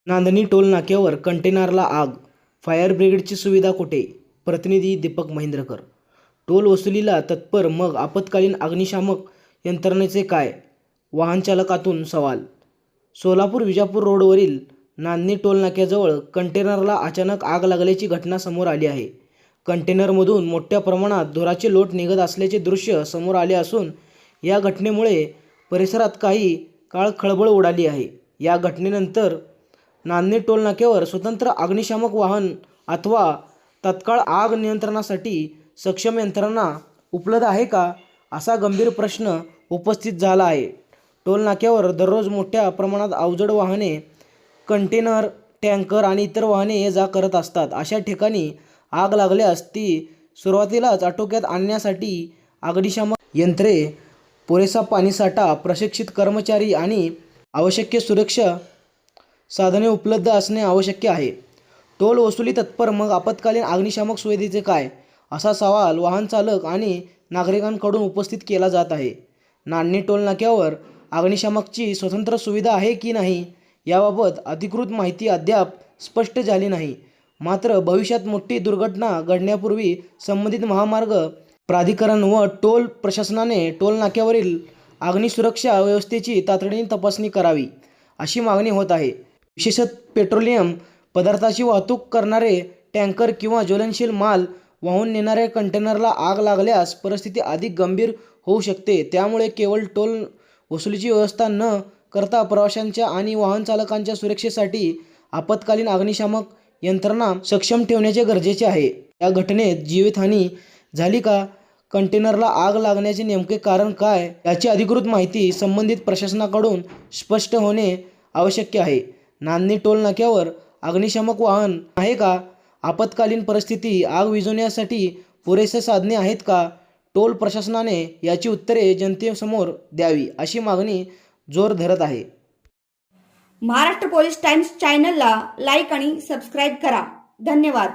नांदणी toll नाक्यावर कंटेनरला आग, fire ब्रिगेडची सुविधा कुठे? प्रतिनिधी दीपक महेंद्रकर. टोल वसुलीला तत्पर मग आपत्कालीन अग्निशामक यंत्रणेचे काय? वाहनचालकातून सवाल. सोलापूर विजापूर रोडवरील नांदणी टोल नाक्याजवळ कंटेनरला अचानक आग लागल्याची घटना समोर आली आहे. कंटेनरमधून मोठ्या प्रमाणात धुराचे लोट निघत असल्याचे दृश्य समोर आले असून या घटनेमुळे परिसरात काही काळ खळबळ उडाली आहे. या घटनेनंतर नांदणी टोल नाक्यावर स्वतंत्र अग्निशामक वाहन अथवा तत्काळ आग नियंत्रणासाठी सक्षम यंत्रणा उपलब्ध आहे का, असा गंभीर प्रश्न उपस्थित झाला आहे. टोल नाक्यावर दररोज मोठ्या प्रमाणात अवजड वाहने, कंटेनर, टँकर आणि इतर वाहने ये जा करत असतात. अशा ठिकाणी आग लागल्यास ती सुरुवातीलाच आटोक्यात आणण्यासाठी अग्निशामक यंत्रे, पुरेसा पाणीसाठा, प्रशिक्षित कर्मचारी आणि आवश्यक सुरक्षा साधने उपलब्ध असणे आवश्यक आहे. टोल वसुली तत्पर मग आपत्कालीन अग्निशामक सुविधेचे काय, असा सवाल वाहन चालक आणि नागरिकांकडून उपस्थित केला जात आहे. नांदणी टोल नाक्यावर अग्निशामकची स्वतंत्र सुविधा आहे की नाही याबाबत अधिकृत माहिती अद्याप स्पष्ट झाली नाही. मात्र भविष्यात मोठी दुर्घटना घडण्यापूर्वी संबंधित महामार्ग प्राधिकरण व टोल प्रशासनाने टोल नाक्यावरील अग्निसुरक्षा व्यवस्थेची तातडीने तपासणी करावी, अशी मागणी होत आहे. विशेषतः पेट्रोलियम पदार्थाची वाहतूक करणारे टँकर किंवा ज्वलनशील माल वाहून नेणाऱ्या कंटेनरला आग लागल्यास परिस्थिती अधिक गंभीर होऊ शकते. त्यामुळे केवळ टोल वसुलीची व्यवस्था न करता प्रवाशांच्या आणि वाहन चालकांच्या सुरक्षेसाठी आपत्कालीन अग्निशामक यंत्रणा सक्षम ठेवण्याचे गरजेचे आहे. या घटनेत जीवितहानी झाली का? कंटेनरला आग लागण्याचे नेमके कारण काय, याची अधिकृत माहिती संबंधित प्रशासनाकडून स्पष्ट होणे आवश्यक आहे. नांदणी टोल नाक्यावर अग्निशामक वाहन आहे का? आपत्कालीन परिस्थिती आग विझवण्यासाठी पुरेसे साधने आहेत का? टोल प्रशासनाने याची उत्तरे जनतेसमोर द्यावी, अशी मागणी जोर धरत आहे. महाराष्ट्र पोलीस टाइम्स चॅनलला लाईक आणि सबस्क्राईब करा. धन्यवाद.